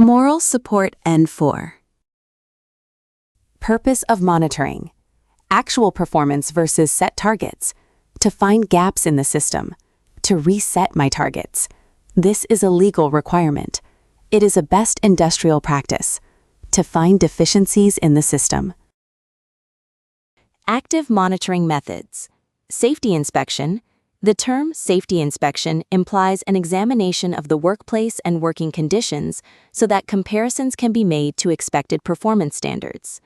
Moral Support N4. Purpose of monitoring. Actual performance versus set targets. To find gaps in the system. To reset my targets. This is a legal requirement. It is a best industrial practice. To find deficiencies in the system. Active monitoring methods. Safety inspection. The term safety inspection implies an examination of the workplace and working conditions so that comparisons can be made to expected performance standards.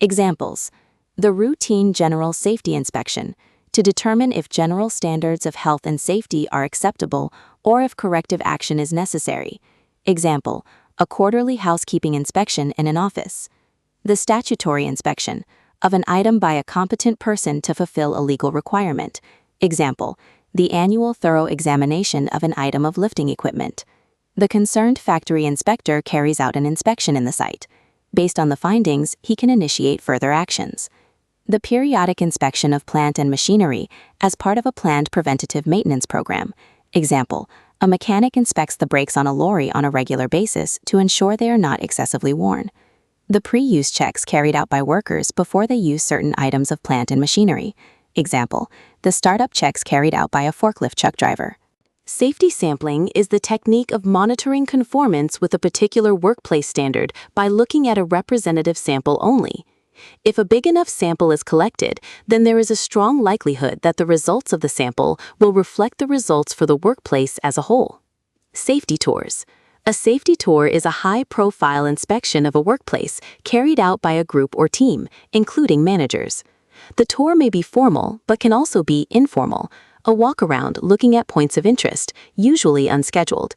Examples: the routine general safety inspection, to determine if general standards of health and safety are acceptable or if corrective action is necessary. Example: a quarterly housekeeping inspection in an office. The statutory inspection, of an item by a competent person to fulfill a legal requirement. Example: the annual thorough examination of an item of lifting equipment. The concerned factory inspector carries out an inspection in the site. Based on the findings, he can initiate further actions. The periodic inspection of plant and machinery as part of a planned preventative maintenance program. Example: a mechanic inspects the brakes on a lorry on a regular basis to ensure they are not excessively worn. The pre-use checks carried out by workers before they use certain items of plant and machinery. Example: the startup checks carried out by a forklift truck driver. Safety sampling is the technique of monitoring conformance with a particular workplace standard by looking at a representative sample only. If a big enough sample is collected, then there is a strong likelihood that the results of the sample will reflect the results for the workplace as a whole. Safety tours. A safety tour is a high-profile inspection of a workplace carried out by a group or team, including managers. The tour may be formal, but can also be informal, a walk-around looking at points of interest, usually unscheduled.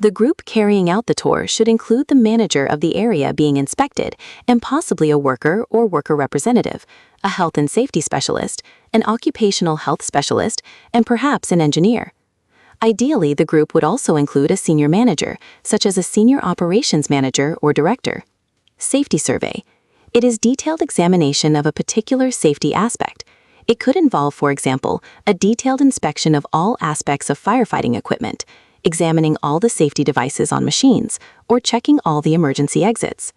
The group carrying out the tour should include the manager of the area being inspected and possibly a worker or worker representative, a health and safety specialist, an occupational health specialist, and perhaps an engineer. Ideally, the group would also include a senior manager, such as a senior operations manager or director. Safety survey. It is detailed examination of a particular safety aspect. It could involve, for example, a detailed inspection of all aspects of firefighting equipment, examining all the safety devices on machines, or checking all the emergency exits.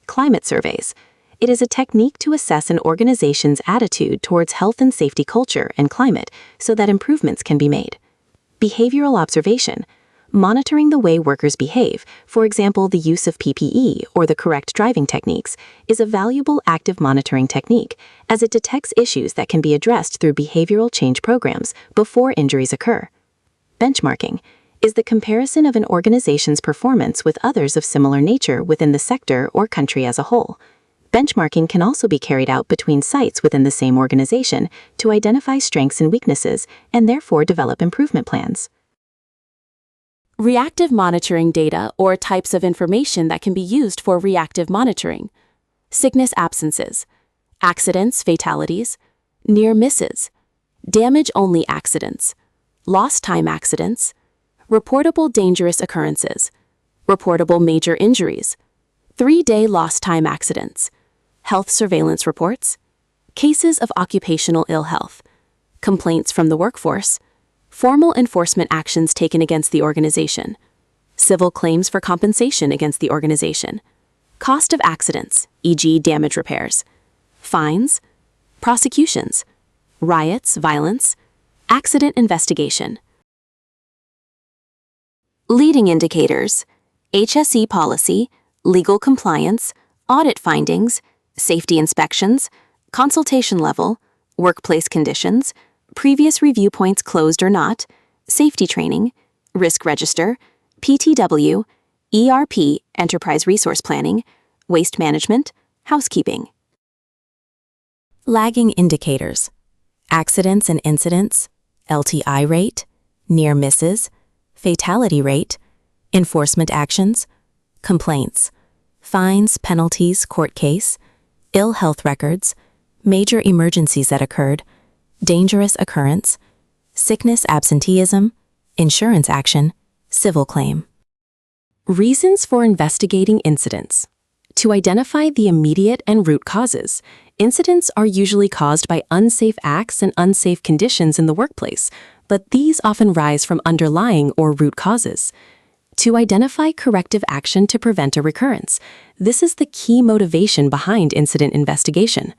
Climate surveys. It is a technique to assess an organization's attitude towards health and safety culture and climate so that improvements can be made. Behavioral observation. Monitoring the way workers behave, for example, the use of PPE or the correct driving techniques, is a valuable active monitoring technique as it detects issues that can be addressed through behavioral change programs before injuries occur. Benchmarking is the comparison of an organization's performance with others of similar nature within the sector or country as a whole. Benchmarking can also be carried out between sites within the same organization to identify strengths and weaknesses and therefore develop improvement plans. Reactive monitoring data or types of information that can be used for reactive monitoring. Sickness absences, accidents, fatalities, near misses, damage-only accidents, lost time accidents, reportable dangerous occurrences, reportable major injuries, 3-day lost time accidents, health surveillance reports, cases of occupational ill health, complaints from the workforce, formal enforcement actions taken against the organization, civil claims for compensation against the organization, cost of accidents, e.g. damage repairs, fines, prosecutions, riots, violence, accident investigation. Leading indicators: HSE policy, legal compliance, audit findings, safety inspections, consultation level, workplace conditions, previous review points closed or not, safety training, risk register, PTW, ERP, enterprise resource planning, waste management, housekeeping. Lagging indicators: accidents and incidents, LTI rate, near misses, fatality rate, enforcement actions, complaints, fines, penalties, court case, ill health records, major emergencies that occurred, dangerous occurrence, sickness absenteeism, insurance action, civil claim. Reasons for investigating incidents. To identify the immediate and root causes, incidents are usually caused by unsafe acts and unsafe conditions in the workplace, but these often rise from underlying or root causes. To identify corrective action to prevent a recurrence. This is the key motivation behind incident investigation.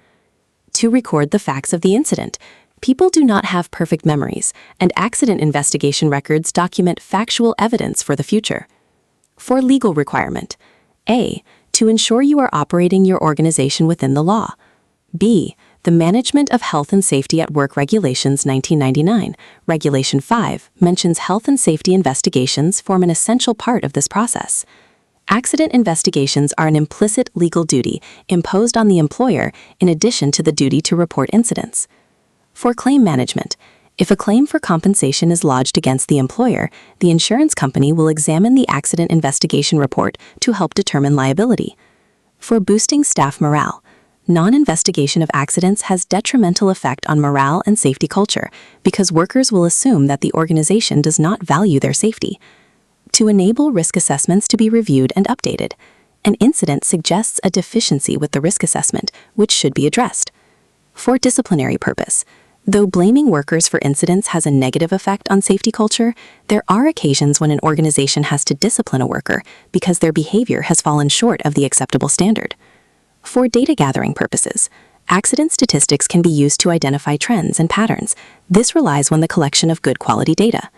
To record the facts of the incident. People do not have perfect memories, and accident investigation records document factual evidence for the future. For legal requirement. A. To ensure you are operating your organization within the law. B. The Management of Health and Safety at Work Regulations 1999, Regulation 5, mentions health and safety investigations form an essential part of this process. Accident investigations are an implicit legal duty imposed on the employer in addition to the duty to report incidents. For claim management, if a claim for compensation is lodged against the employer, the insurance company will examine the accident investigation report to help determine liability. For boosting staff morale, non-investigation of accidents has detrimental effect on morale and safety culture because workers will assume that the organization does not value their safety. To enable risk assessments to be reviewed and updated, an incident suggests a deficiency with the risk assessment, which should be addressed. For disciplinary purpose, though blaming workers for incidents has a negative effect on safety culture, there are occasions when an organization has to discipline a worker because their behavior has fallen short of the acceptable standard. For data gathering purposes, accident statistics can be used to identify trends and patterns. This relies on the collection of good quality data.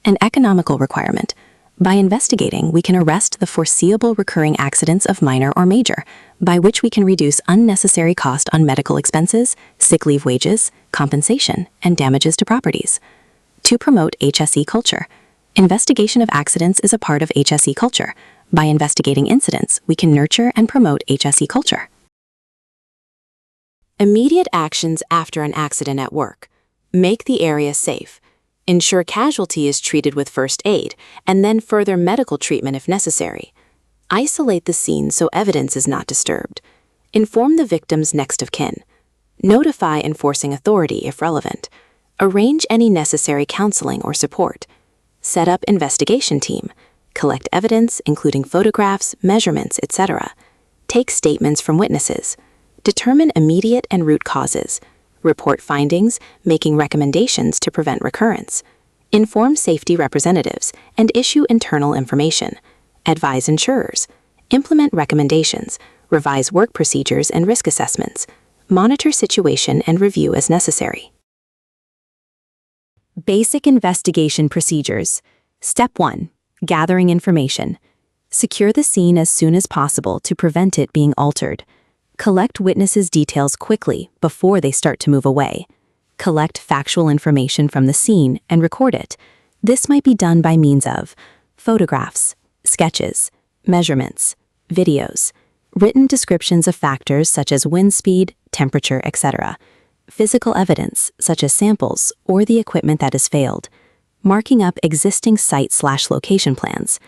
An economical requirement. By investigating, we can arrest the foreseeable recurring accidents of minor or major, by which we can reduce unnecessary cost on medical expenses, sick leave wages, compensation, and damages to properties. To promote HSE culture. Investigation of accidents is a part of HSE culture. By investigating incidents, we can nurture and promote HSE culture. Immediate actions after an accident at work. Make the area safe. Ensure casualty is treated with first aid, and then further medical treatment if necessary. Isolate the scene so evidence is not disturbed. Inform the victim's next of kin. Notify enforcing authority if relevant. Arrange any necessary counseling or support. Set up investigation team. Collect evidence, including photographs, measurements, etc. Take statements from witnesses. Determine immediate and root causes. Report findings, making recommendations to prevent recurrence. Inform safety representatives and issue internal information. Advise insurers. Implement recommendations. Revise work procedures and risk assessments. Monitor situation and review as necessary. Basic investigation procedures. Step 1. Gathering information. Secure the scene as soon as possible to prevent it being altered. Collect witnesses' details quickly before they start to move away. Collect factual information from the scene and record it. This might be done by means of photographs, sketches, measurements, videos, written descriptions of factors such as wind speed, temperature, etc., physical evidence such as samples or the equipment that has failed, marking up existing site/location plans.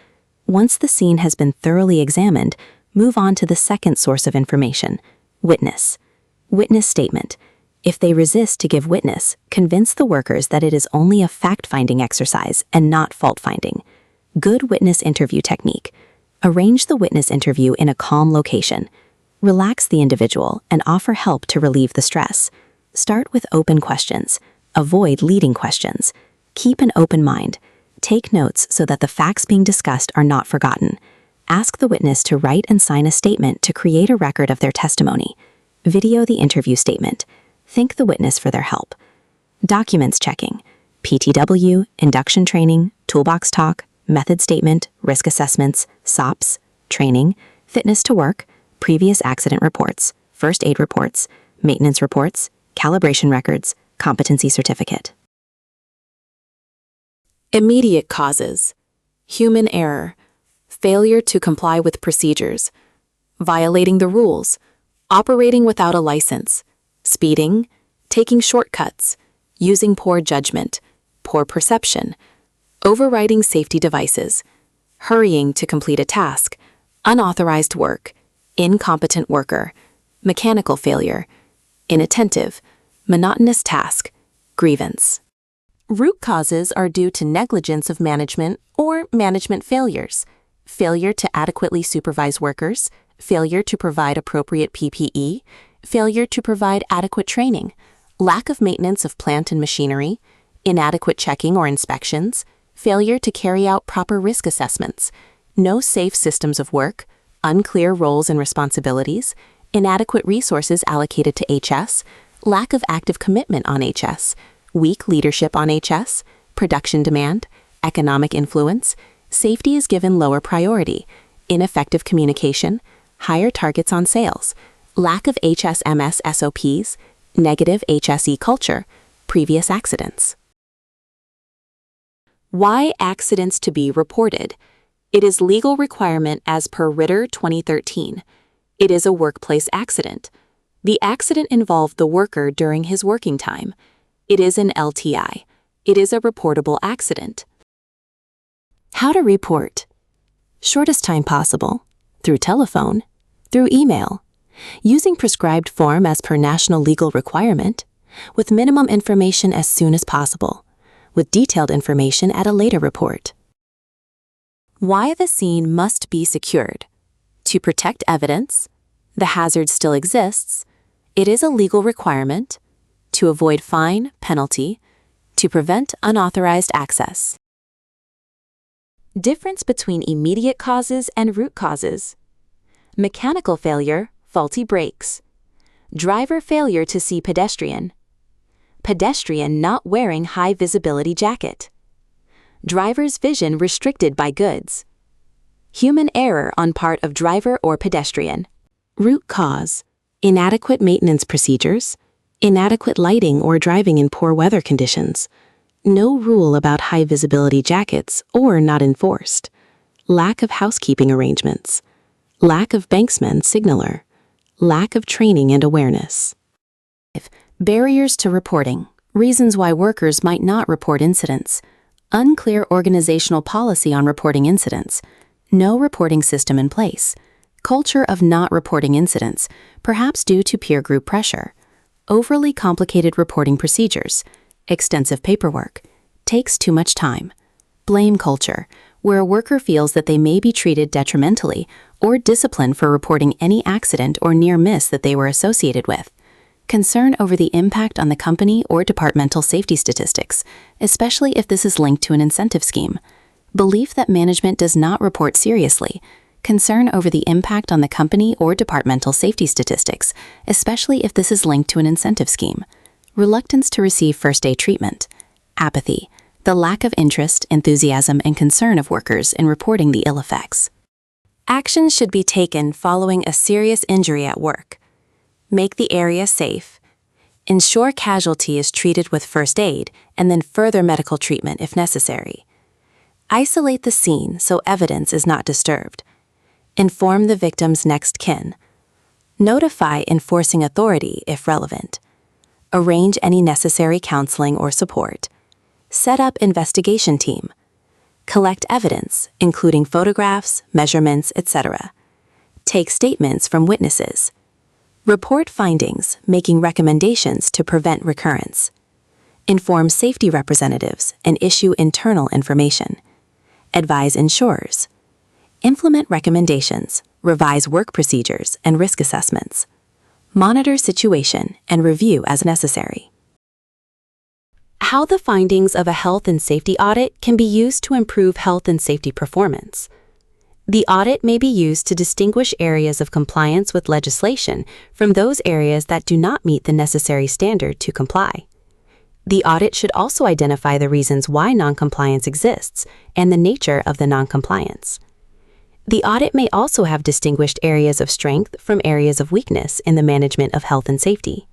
Once the scene has been thoroughly examined, move on to the second source of information, witness. Witness statement. If they resist to give witness, convince the workers that it is only a fact-finding exercise and not fault-finding. Good witness interview technique. Arrange the witness interview in a calm location. Relax the individual and offer help to relieve the stress. Start with open questions. Avoid leading questions. Keep an open mind. Take notes so that the facts being discussed are not forgotten. Ask the witness to write and sign a statement to create a record of their testimony. Video the interview statement. Thank the witness for their help. Documents checking. PTW, induction training, toolbox talk, method statement, risk assessments, SOPs, training, fitness to work, previous accident reports, first aid reports, maintenance reports, calibration records, competency certificate. Immediate causes. Human error. Failure to comply with procedures. Violating the rules. Operating without a license. Speeding. Taking shortcuts. Using poor judgment. Poor perception. Overriding safety devices. Hurrying to complete a task. Unauthorized work. Incompetent worker. Mechanical failure. Inattentive. Monotonous task. Grievance. Root causes are due to negligence of management or management failures, failure to adequately supervise workers, failure to provide appropriate PPE, failure to provide adequate training, lack of maintenance of plant and machinery, inadequate checking or inspections, failure to carry out proper risk assessments, no safe systems of work, unclear roles and responsibilities, inadequate resources allocated to HS, lack of active commitment on HS, weak leadership on HS, production demand, economic influence, safety is given lower priority, ineffective communication, higher targets on sales, lack of HSMS SOPs, negative HSE culture, previous accidents. Why accidents to be reported? It is legal requirement as per Ritter 2013. It is a workplace accident. The accident involved the worker during his working time. It is an LTI. It is a reportable accident. How to report? Shortest time possible, through telephone, through email, using prescribed form as per national legal requirement, with minimum information as soon as possible, with detailed information at a later report. Why the scene must be secured? To protect evidence, the hazard still exists, it is a legal requirement, to avoid fine, penalty, to prevent unauthorized access. Difference between immediate causes and root causes. Mechanical failure, faulty brakes. Driver failure to see pedestrian. Pedestrian not wearing high visibility jacket. Driver's vision restricted by goods. Human error on part of driver or pedestrian. Root cause. Inadequate maintenance procedures. Inadequate lighting or driving in poor weather conditions. No rule about high visibility jackets or not enforced. Lack of housekeeping arrangements. Lack of banksman signaler. Lack of training and awareness. Barriers to reporting. Reasons why workers might not report incidents. Unclear organizational policy on reporting incidents. No reporting system in place. Culture of not reporting incidents, perhaps due to peer group pressure. Overly complicated reporting procedures. Extensive paperwork. Takes too much time. Blame culture, where a worker feels that they may be treated detrimentally or disciplined for reporting any accident or near miss that they were associated with. Concern over the impact on the company or departmental safety statistics, especially if this is linked to an incentive scheme. Belief that management does not report seriously. Concern over the impact on the company or departmental safety statistics, especially if this is linked to an incentive scheme. Reluctance to receive first aid treatment. Apathy, the lack of interest, enthusiasm, and concern of workers in reporting the ill effects. Actions should be taken following a serious injury at work. Make the area safe. Ensure casualty is treated with first aid and then further medical treatment if necessary. Isolate the scene so evidence is not disturbed. Inform the victim's next kin. Notify enforcing authority if relevant. Arrange any necessary counseling or support. Set up investigation team. Collect evidence, including photographs, measurements, etc. Take statements from witnesses. Report findings, making recommendations to prevent recurrence. Inform safety representatives and issue internal information. Advise insurers. Implement recommendations, revise work procedures and risk assessments. Monitor situation and review as necessary. How the findings of a health and safety audit can be used to improve health and safety performance. The audit may be used to distinguish areas of compliance with legislation from those areas that do not meet the necessary standard to comply. The audit should also identify the reasons why noncompliance exists and the nature of the noncompliance. The audit may also have distinguished areas of strength from areas of weakness in the management of health and safety.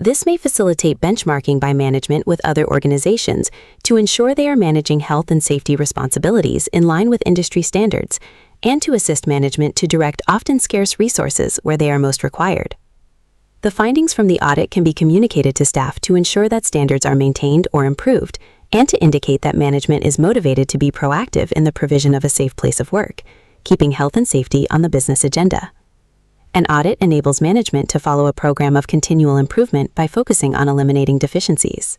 This may facilitate benchmarking by management with other organizations to ensure they are managing health and safety responsibilities in line with industry standards and to assist management to direct often scarce resources where they are most required. The findings from the audit can be communicated to staff to ensure that standards are maintained or improved and to indicate that management is motivated to be proactive in the provision of a safe place of work, keeping health and safety on the business agenda. An audit enables management to follow a program of continual improvement by focusing on eliminating deficiencies.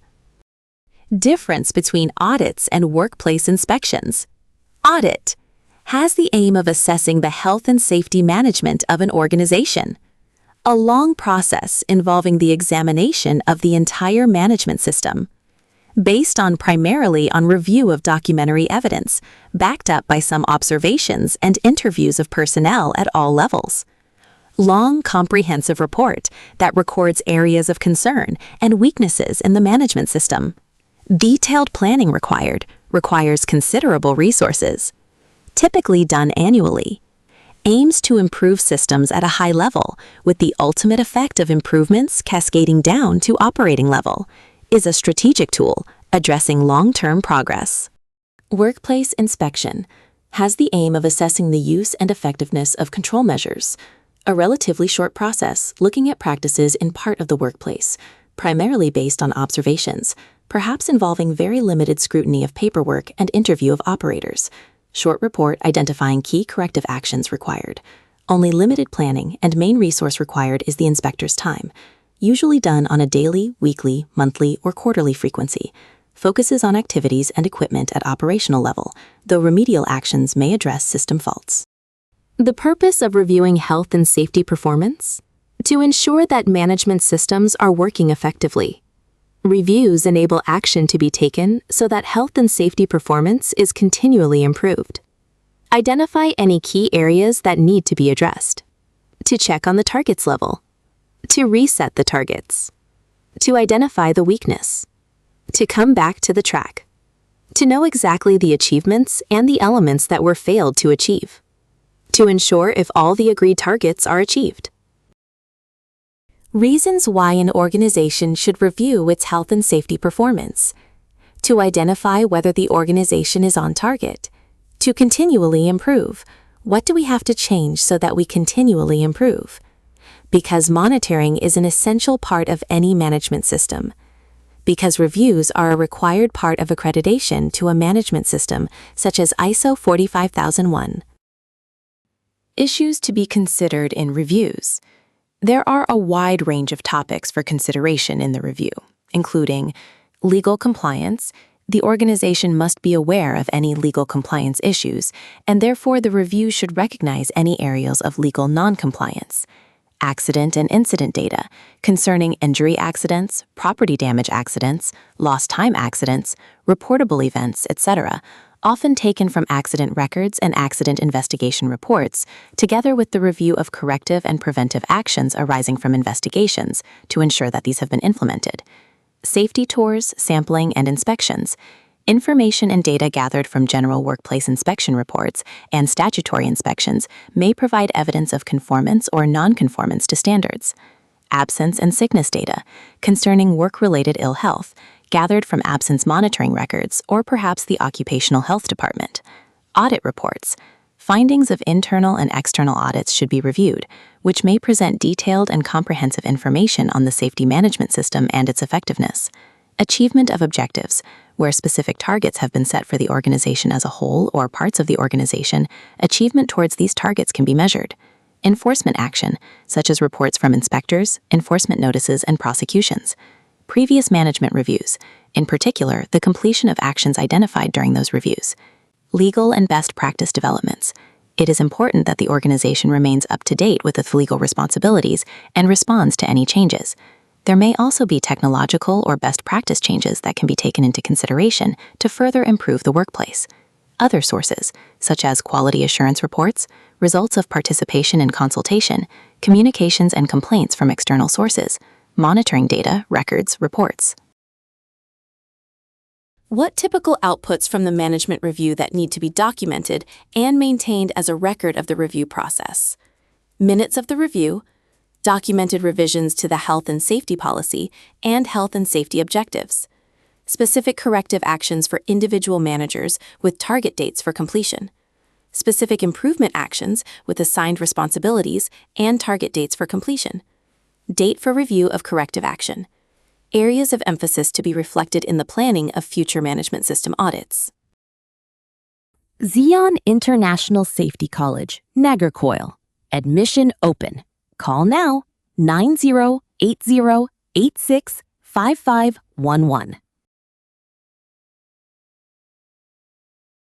Difference between audits and workplace inspections. Audit has the aim of assessing the health and safety management of an organization. A long process involving the examination of the entire management system. based primarily on review of documentary evidence, backed up by some observations and interviews of personnel at all levels. Long, comprehensive report that records areas of concern and weaknesses in the management system. Detailed planning requires considerable resources. Typically done annually. Aims to improve systems at a high level with the ultimate effect of improvements cascading down to operating level. Is a strategic tool addressing long-term progress. Workplace inspection has the aim of assessing the use and effectiveness of control measures, a relatively short process looking at practices in part of the workplace, primarily based on observations, perhaps involving very limited scrutiny of paperwork and interview of operators. Short report identifying key corrective actions required. Only limited planning and main resource required is the inspector's time, usually done on a daily, weekly, monthly, or quarterly frequency. Focuses on activities and equipment at operational level, though remedial actions may address system faults. The purpose of reviewing health and safety performance? To ensure that management systems are working effectively. Reviews enable action to be taken so that health and safety performance is continually improved. Identify any key areas that need to be addressed. To check on the targets level. To reset the targets. To identify the weakness. To come back to the track. To know exactly the achievements and the elements that were failed to achieve. To ensure if all the agreed targets are achieved. Reasons why an organization should review its health and safety performance. To identify whether the organization is on target. To continually improve. What do we have to change so that we continually improve? Because monitoring is an essential part of any management system. Because reviews are a required part of accreditation to a management system, such as ISO 45001. Issues to be considered in reviews. There are a wide range of topics for consideration in the review, including legal compliance. The organization must be aware of any legal compliance issues, and therefore the review should recognize any areas of legal non-compliance. Accident and incident data concerning injury accidents, property damage accidents, lost time accidents, reportable events, etc., often taken from accident records and accident investigation reports, together with the review of corrective and preventive actions arising from investigations to ensure that these have been implemented. Safety tours, sampling, and inspections. Information and data gathered from general workplace inspection reports and statutory inspections may provide evidence of conformance or non-conformance to standards. Absence and sickness data concerning work-related ill health, gathered from absence monitoring records or perhaps the Occupational Health Department. Audit reports. Findings of internal and external audits should be reviewed, which may present detailed and comprehensive information on the safety management system and its effectiveness. Achievement of objectives, where specific targets have been set for the organization as a whole or parts of the organization, achievement towards these targets can be measured. Enforcement action, such as reports from inspectors, enforcement notices, and prosecutions. Previous management reviews, in particular, the completion of actions identified during those reviews. Legal and best practice developments. It is important that the organization remains up to date with its legal responsibilities and responds to any changes. There may also be technological or best practice changes that can be taken into consideration to further improve the workplace. Other sources, such as quality assurance reports, results of participation in consultation, communications and complaints from external sources, monitoring data, records, reports. What typical outputs from the management review that need to be documented and maintained as a record of the review process? Minutes of the review, documented revisions to the health and safety policy and health and safety objectives, specific corrective actions for individual managers with target dates for completion, specific improvement actions with assigned responsibilities and target dates for completion, date for review of corrective action, areas of emphasis to be reflected in the planning of future management system audits. Zion International Safety College, Nagercoil. Admission open. Call now 9080865511.